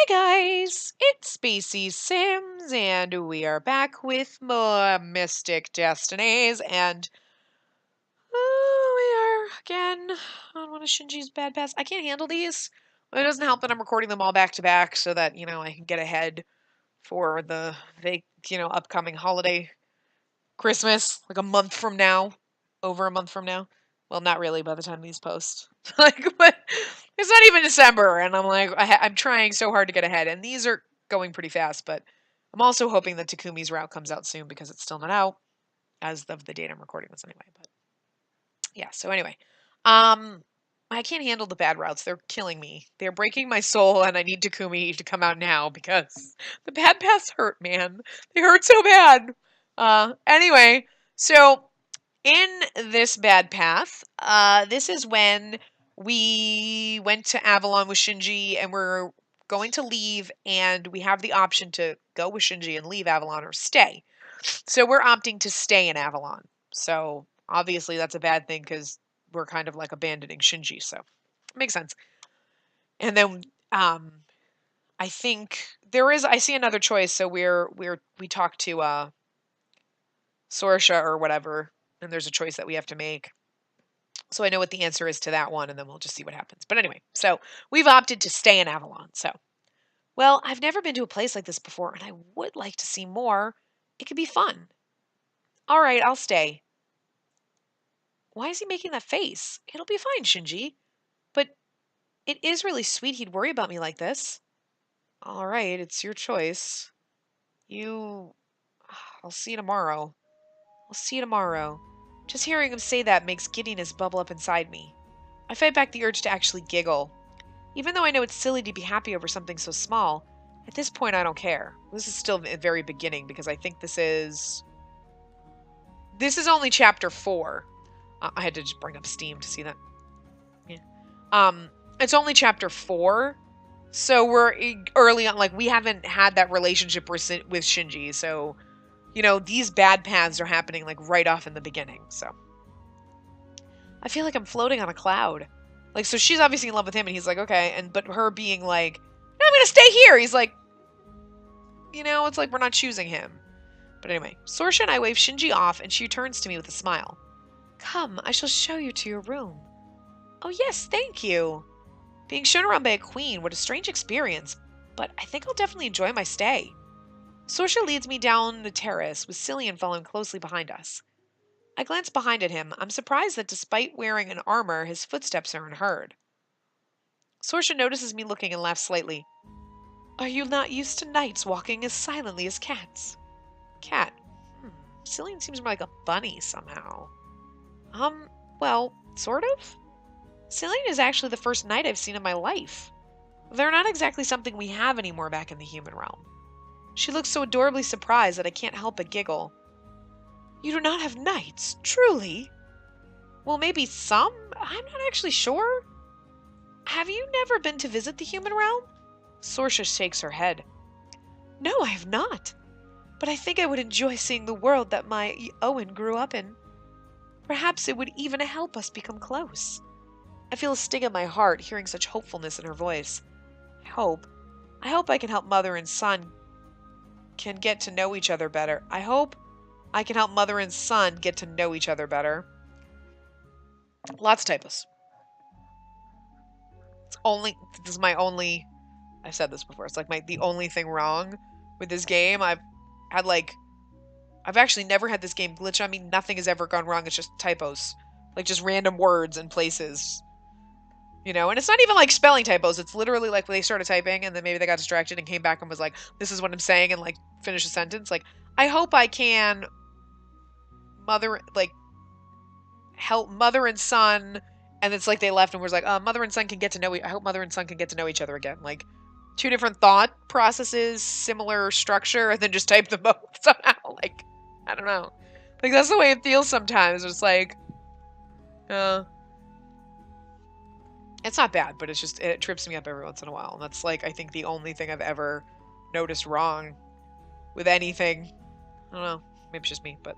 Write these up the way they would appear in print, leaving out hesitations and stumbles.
Hey guys, it's Spacey Sims, and we are back with more Mystic Destinies, and we are again on one of Shinji's bad paths. I can't handle these. It doesn't help that I'm recording them all back to back so that, I can get ahead for the upcoming holiday Christmas, like a month from now, over a month from now. Well, not really by the time these post. But it's not even December, and I'm like, I'm trying so hard to get ahead, and these are going pretty fast. But I'm also hoping that Takumi's route comes out soon because it's still not out as of the date I'm recording this anyway. But yeah, so anyway, um, I can't handle the bad routes. They're killing me. They're breaking my soul, and I need Takumi to come out now because the bad paths hurt, man. They hurt so bad. Anyway, so in this bad path, this is when we went to Avalon with Shinji and we're going to leave, and we have the option to go with Shinji and leave Avalon or stay. So we're opting to stay in Avalon. So obviously that's a bad thing because we're kind of like abandoning Shinji. So it makes sense. And then I think I see another choice. So we talk to Sorsha or whatever, and there's a choice that we have to make. So I know what the answer is to that one, and then we'll just see what happens. But anyway, so we've opted to stay in Avalon. So, well, I've never been to a place like this before, and I would like to see more. It could be fun. All right, I'll stay. Why is he making that face? It'll be fine, Shinji. But it is really sweet he'd worry about me like this. All right, it's your choice. You. I'll see you tomorrow. I'll see you tomorrow. Just hearing him say that makes giddiness bubble up inside me. I fight back the urge to actually giggle. Even though I know it's silly to be happy over something so small, at this point I don't care. This is still the very beginning because I think this is only chapter 4. I had to just bring up Steam to see that. Yeah. It's only chapter 4. So we're early on, like we haven't had that relationship with Shinji. So, these bad paths are happening like right off in the beginning. So I feel like I'm floating on a cloud. Like, so she's obviously in love with him, and he's like, okay, but her being like, no, I'm gonna stay here. He's like, it's like we're not choosing him. But anyway, Sorsha and I wave Shinji off, and she turns to me with a smile. Come, I shall show you to your room. Oh yes, thank you. Being shown around by a queen, what a strange experience, but I think I'll definitely enjoy my stay. Sorsha leads me down the terrace, with Cillian following closely behind us. I glance behind at him. I'm surprised that despite wearing an armor, his footsteps are unheard. Sorsha notices me looking and laughs slightly. Are you not used to knights walking as silently as cats? Cat. Cillian seems more like a bunny somehow. Well, sort of? Cillian is actually the first knight I've seen in my life. They're not exactly something we have anymore back in the human realm. She looks so adorably surprised that I can't help but giggle. You do not have knights, truly? Well, maybe some? I'm not actually sure. Have you never been to visit the human realm? Sorsha shakes her head. No, I have not. But I think I would enjoy seeing the world that my Owen grew up in. Perhaps it would even help us become close. I feel a sting in my heart hearing such hopefulness in her voice. I hope I can help mother and son can get to know each other better. I hope I can help mother and son get to know each other better. Lots of typos. This is my only, I've said this before, it's like the only thing wrong with this game. I've actually never had this game glitch on me. Nothing has ever gone wrong. It's just typos. Like just random words and places. And it's not even like spelling typos. It's literally like when they started typing and then maybe they got distracted and came back and was like, this is what I'm saying, and like finish a sentence. Like, I hope I can help mother and son, and it's like they left and was like, mother and son can get to know I hope mother and son can get to know each other again. Like, two different thought processes, similar structure, and then just type them both somehow. Like, I don't know. Like, that's the way it feels sometimes. It's like, it's not bad, but it's just, it trips me up every once in a while. And that's like, I think the only thing I've ever noticed wrong with anything. I don't know. Maybe it's just me, but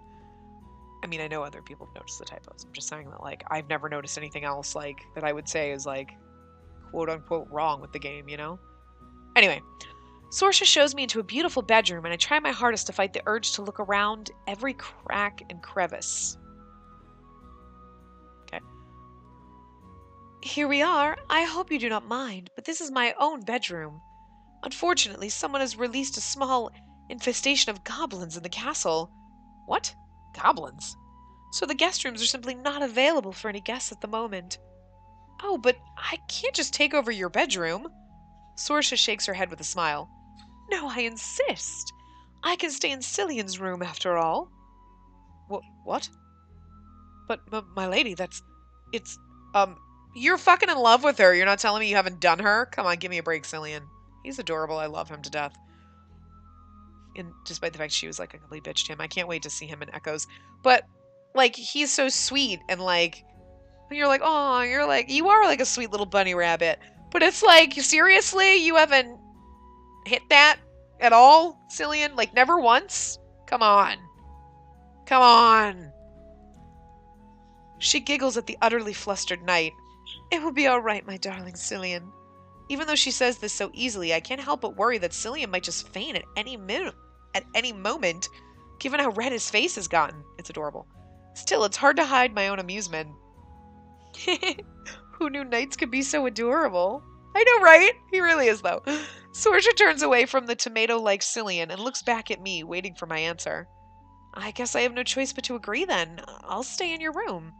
I mean, I know other people have noticed the typos. I'm just saying that, like, I've never noticed anything else, like, that I would say is, like, quote unquote wrong with the game, Anyway, Sorsha shows me into a beautiful bedroom, and I try my hardest to fight the urge to look around every crack and crevice. Okay. Here we are. I hope you do not mind, but this is my own bedroom. Unfortunately, someone has released a small infestation of goblins in the castle. What? Goblins? So the guest rooms are simply not available for any guests at the moment. Oh, but I can't just take over your bedroom. Sorsha shakes her head with a smile. No, I insist. I can stay in Cillian's room after all. What? But, my lady, it's, you're fucking in love with her. You're not telling me you haven't done her? Come on, give me a break, Cillian. He's adorable. I love him to death. And despite the fact she was like a complete bitch to him, I can't wait to see him in Echoes. But, like, he's so sweet and, like, you're like, oh, you're like, you are like a sweet little bunny rabbit. But it's like, seriously? You haven't hit that at all, Cillian? Like, never once? Come on. Come on. She giggles at the utterly flustered knight. It will be all right, my darling Cillian. Even though she says this so easily, I can't help but worry that Cillian might just faint at any moment, given how red his face has gotten. It's adorable. Still, it's hard to hide my own amusement. Who knew knights could be so adorable? I know, right? He really is, though. Sorsha turns away from the tomato-like Cillian and looks back at me, waiting for my answer. I guess I have no choice but to agree, then. I'll stay in your room.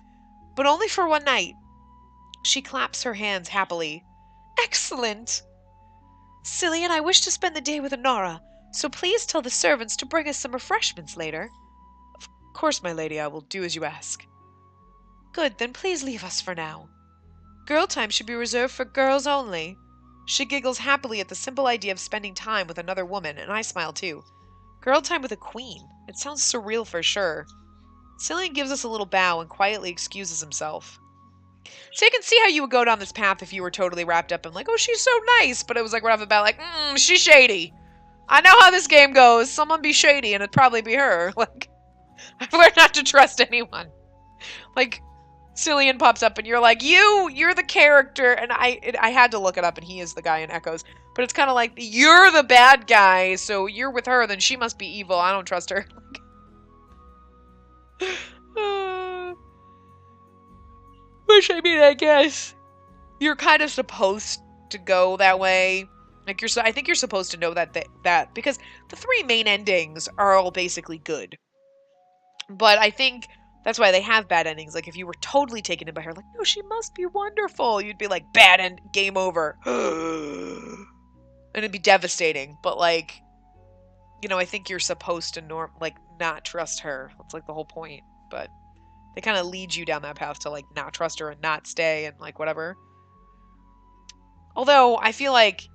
But only for one night. She claps her hands happily. Excellent! Cillian, I wish to spend the day with Honora, so please tell the servants to bring us some refreshments later. Of course, my lady, I will do as you ask. Good, then please leave us for now. Girl time should be reserved for girls only. She giggles happily at the simple idea of spending time with another woman, and I smile too. Girl time with a queen. It sounds surreal for sure. Cillian gives us a little bow and quietly excuses himself. So you can see how you would go down this path if you were totally wrapped up in like, oh, she's so nice. But it was like right off the bat, like, she's shady. I know how this game goes. Someone be shady and it'd probably be her. Like, I've learned not to trust anyone. Like, Cillian pops up and you're like, you're the character. And I had to look it up and he is the guy in Echoes. But it's kind of like, you're the bad guy. So you're with her, then she must be evil. I don't trust her. Which, I mean, I guess you're kind of supposed to go that way. Like, I think you're supposed to know that because the three main endings are all basically good. But I think that's why they have bad endings. Like, if you were totally taken in by her, like, no, she must be wonderful, you'd be like, bad end, game over. And it'd be devastating. But, like, you know, I think you're supposed to not trust her. That's, like, the whole point. But they kind of lead you down that path to, like, not trust her and not stay and, like, whatever. Although, I feel like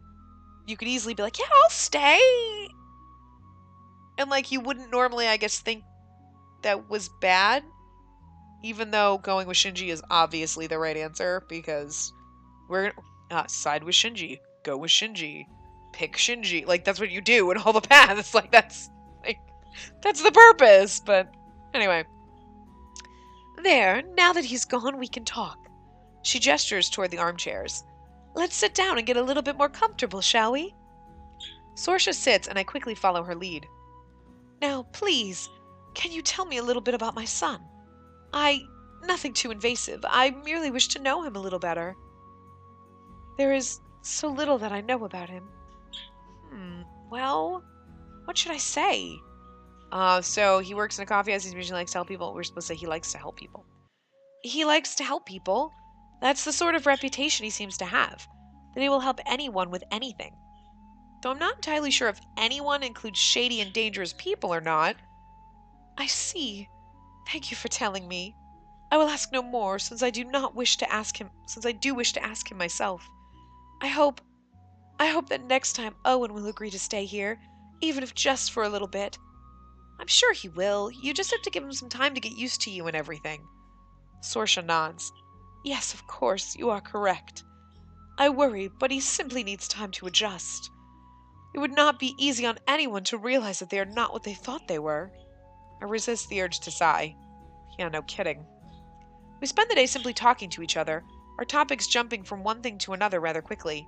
you could easily be like, yeah, I'll stay. And, like, you wouldn't normally, I guess, think that was bad. Even though going with Shinji is obviously the right answer. Because we're side with Shinji. Go with Shinji. Pick Shinji. Like, that's what you do in all the paths. Like, that's the purpose. But, anyway. There, now that he's gone, we can talk. She gestures toward the armchairs. Let's sit down and get a little bit more comfortable, shall we? Sorsha sits, and I quickly follow her lead. Now, please, can you tell me a little bit about my son? Nothing too invasive. I merely wish to know him a little better. There is so little that I know about him. Well, what should I say? So he works in a coffee house. He usually likes to help people. We're supposed to say he likes to help people. He likes to help people. That's the sort of reputation he seems to have. That he will help anyone with anything. Though I'm not entirely sure if anyone includes shady and dangerous people or not. I see. Thank you for telling me. I will ask no more, since I do wish to ask him myself. I hope that next time Owen will agree to stay here, even if just for a little bit. I'm sure he will. You just have to give him some time to get used to you and everything. Sorsha nods. Yes, of course, you are correct. I worry, but he simply needs time to adjust. It would not be easy on anyone to realize that they are not what they thought they were. I resist the urge to sigh. Yeah, no kidding. We spend the day simply talking to each other, our topics jumping from one thing to another rather quickly.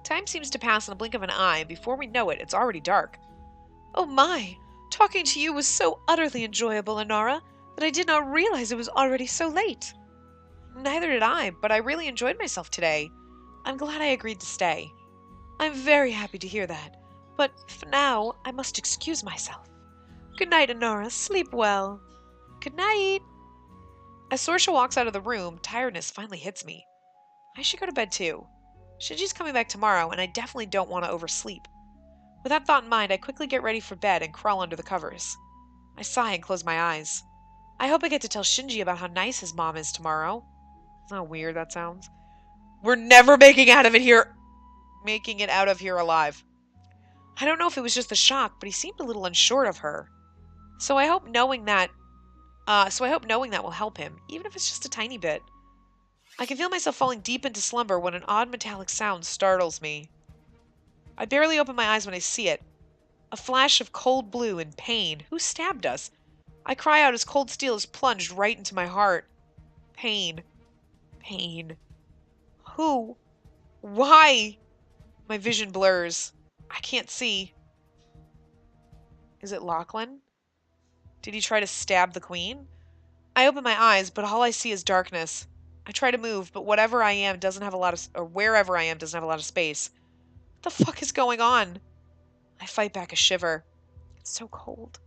Time seems to pass in a blink of an eye, and before we know it, it's already dark. Oh my! Talking to you was so utterly enjoyable, Inara, that I did not realize it was already so late. Neither did I, but I really enjoyed myself today. I'm glad I agreed to stay. I'm very happy to hear that, but for now, I must excuse myself. Good night, Inara. Sleep well. Good night. As Sorsha walks out of the room, tiredness finally hits me. I should go to bed too. Shinji's coming back tomorrow, and I definitely don't want to oversleep. With that thought in mind, I quickly get ready for bed and crawl under the covers. I sigh and close my eyes. I hope I get to tell Shinji about how nice his mom is tomorrow. How weird that sounds. We're never making it out of here alive. I don't know if it was just the shock, but he seemed a little unsure of her. So I hope knowing that will help him, even if it's just a tiny bit. I can feel myself falling deep into slumber when an odd metallic sound startles me. I barely open my eyes when I see it. A flash of cold blue and pain. Who stabbed us? I cry out as cold steel is plunged right into my heart. Pain. Pain. Who? Why? My vision blurs. I can't see. Is it Lachlan? Did he try to stab the queen? I open my eyes, but all I see is darkness. I try to move, but wherever I am doesn't have a lot of space. What the fuck is going on? I fight back a shiver. It's so cold.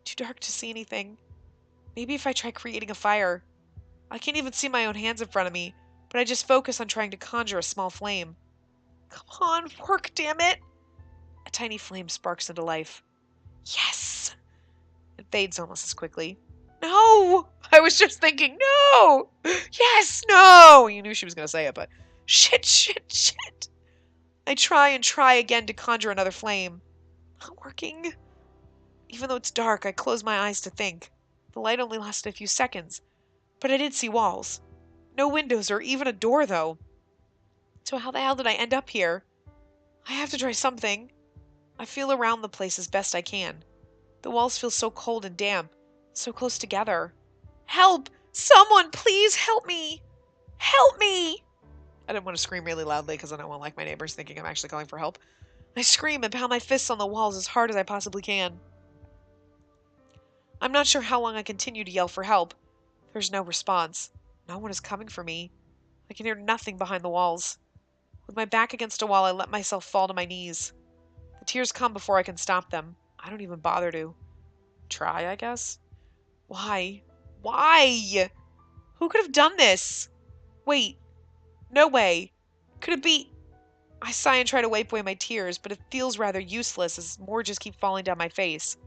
Too dark to see anything. Maybe if I try creating a fire. I can't even see my own hands in front of me, but I just focus on trying to conjure a small flame. Come on, work, damn it! A tiny flame sparks into life. Yes! It fades almost as quickly. No! I was just thinking, no! Yes, no! You knew she was going to say it, but shit, shit, shit. I try and try again to conjure another flame. Not working. Even though it's dark, I close my eyes to think. The light only lasted a few seconds, but I did see walls. No windows or even a door, though. So how the hell did I end up here? I have to try something. I feel around the place as best I can. The walls feel so cold and damp, so close together. Help! Someone, please help me! Help me! I didn't want to scream really loudly because I don't want like my neighbors thinking I'm actually calling for help. I scream and pound my fists on the walls as hard as I possibly can. I'm not sure how long I continue to yell for help. There's no response. No one is coming for me. I can hear nothing behind the walls. With my back against a wall, I let myself fall to my knees. The tears come before I can stop them. I don't even bother to. Try, I guess? Why? Why? Who could have done this? Wait. No way. Could it be... I sigh and try to wipe away my tears, but it feels rather useless as more just keep falling down my face.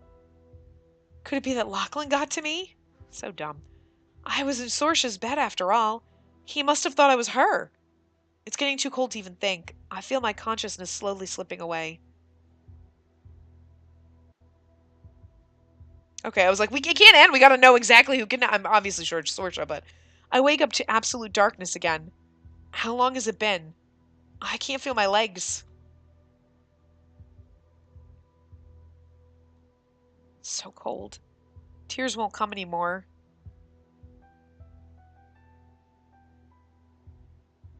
Could it be that Lachlan got to me? So dumb. I was in Sorsha's bed after all. He must have thought I was her. It's getting too cold to even think. I feel my consciousness slowly slipping away. Okay, I was like, it can't end. We gotta know exactly who can... I'm obviously sure it's Sorsha, but... I wake up to absolute darkness again. How long has it been? I can't feel my legs. So cold. Tears won't come anymore.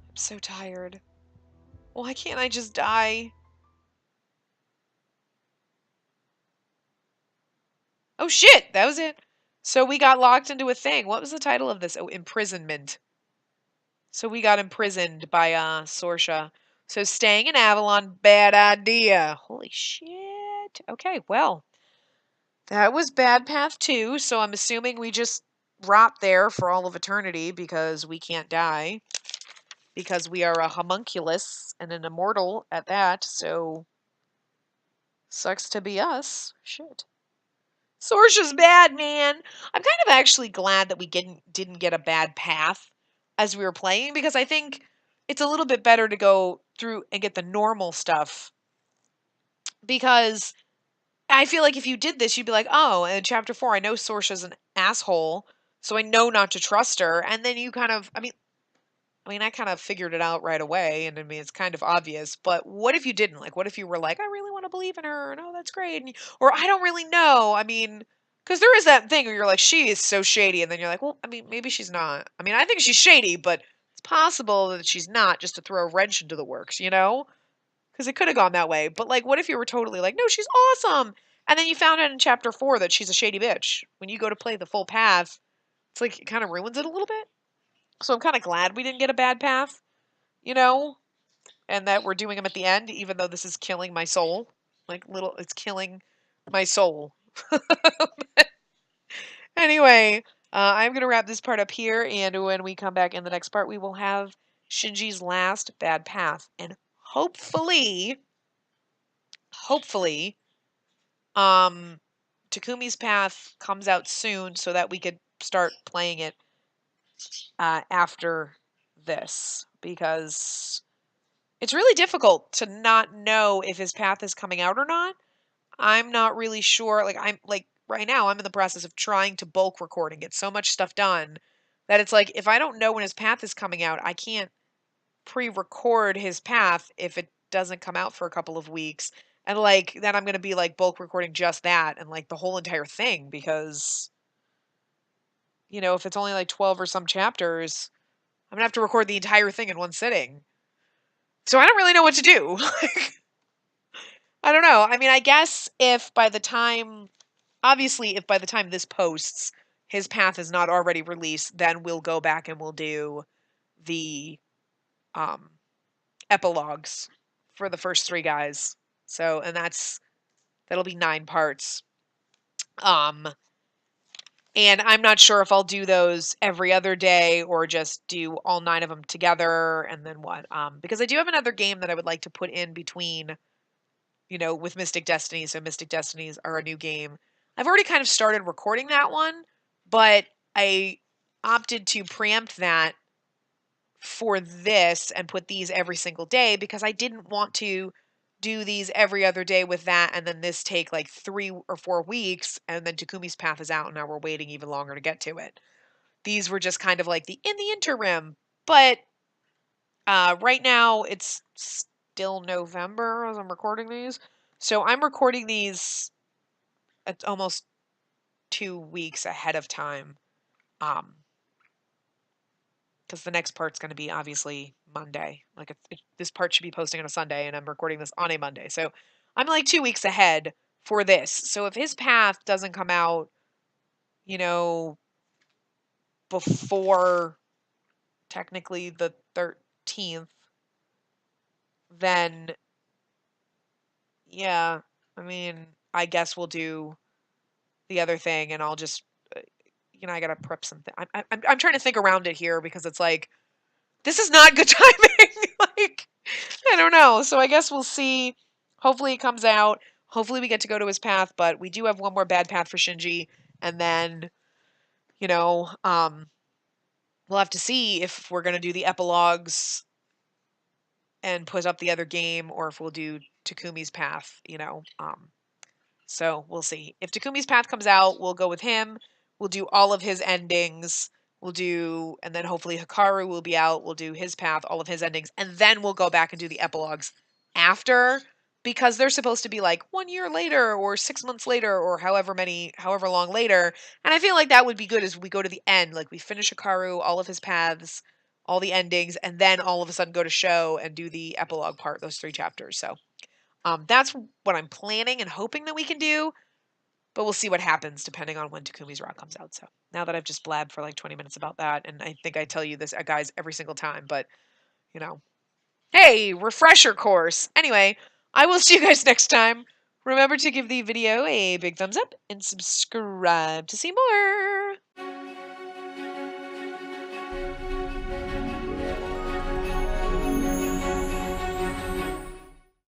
I'm so tired. Why can't I just die? Oh shit, that was it. So we got locked into a thing. What was the title of this? Oh, imprisonment. So we got imprisoned by Sorsha. So staying in Avalon, bad idea. Holy shit. Okay, well. That was Bad Path 2, so I'm assuming we just rot there for all of eternity because we can't die. Because we are a homunculus and an immortal at that, so sucks to be us. Shit. Sorsha's bad, man. I'm kind of actually glad that we didn't get a bad path as we were playing because I think it's a little bit better to go through and get the normal stuff because I feel like if you did this, you'd be like, oh, in chapter 4, I know Sorsha's an asshole, so I know not to trust her. And then you kind of, I kind of figured it out right away, and I mean, it's kind of obvious. But what if you didn't? Like, what if you were like, I really want to believe in her, and oh, that's great, or I don't really know. I mean, because there is that thing where you're like, she is so shady, and then you're like, well, I mean, maybe she's not. I mean, I think she's shady, but it's possible that she's not, just to throw a wrench into the works, you know? Because it could have gone that way. But, like, what if you were totally like, no, she's awesome. And then you found out in chapter 4 that she's a shady bitch. When you go to play the full path, it's like, it kind of ruins it a little bit. So I'm kind of glad we didn't get a bad path, you know? And that we're doing them at the end, even though this is killing my soul. Like, it's killing my soul. Anyway, I'm going to wrap this part up here, and when we come back in the next part, we will have Shinji's last bad path. And hopefully, um, Takumi's path comes out soon so that we could start playing it after this, because it's really difficult to not know if his path is coming out or not. I'm not really sure. Like, I'm like right now, I'm in the process of trying to bulk record and get so much stuff done that it's like, if I don't know when his path is coming out, I can't pre-record his path if it doesn't come out for a couple of weeks. And like, then I'm going to be like bulk recording just that and like the whole entire thing, because, you know, if it's only like 12 or some chapters, I'm going to have to record the entire thing in one sitting. So I don't really know what to do. I don't know. I mean, I guess if by the time this posts, his path is not already released, then we'll go back and we'll do the um, epilogues for the first 3 guys. So, and that'll be 9 parts. And I'm not sure if I'll do those every other day or just do all 9 of them together and then what. Because I do have another game that I would like to put in between, you know, with Mystic Destinies. So Mystic Destinies are a new game. I've already kind of started recording that one, but I opted to preempt that for this and put these every single day because I didn't want to do these every other day with that and then this take like 3 or 4 weeks and then Takumi's path is out and now we're waiting even longer to get to it. These were just kind of like in the interim, but right now it's still November as I'm recording these. So I'm recording these at almost 2 weeks ahead of time. Because the next part's going to be obviously Monday. Like this part should be posting on a Sunday, and I'm recording this on a Monday. So I'm like 2 weeks ahead for this. So if his path doesn't come out, you know, before technically the 13th, then yeah, I mean, I guess we'll do the other thing, and I'll just, you know, I gotta prep something. I'm trying to think around it here because it's like this is not good timing. Like, I don't know. So I guess we'll see. Hopefully it comes out. Hopefully we get to go to his path, but we do have one more bad path for Shinji. And then, you know, we'll have to see if we're going to do the epilogues and put up the other game or if we'll do Takumi's path, you know. So we'll see. If Takumi's path comes out, we'll go with him. We'll do all of his endings. We'll do, and then hopefully Hikaru will be out. We'll do his path, all of his endings, and then we'll go back and do the epilogues after, because they're supposed to be like 1 year later or 6 months later or however long later. And I feel like that would be good as we go to the end. Like we finish Hikaru, all of his paths, all the endings, and then all of a sudden go to show and do the epilogue part, those 3 chapters. So that's what I'm planning and hoping that we can do, but we'll see what happens depending on when Takumi's Rock comes out. So now that I've just blabbed for like 20 minutes about that, and I think I tell you this, guys, every single time, but, you know, hey, refresher course. Anyway, I will see you guys next time. Remember to give the video a big thumbs up and subscribe to see more.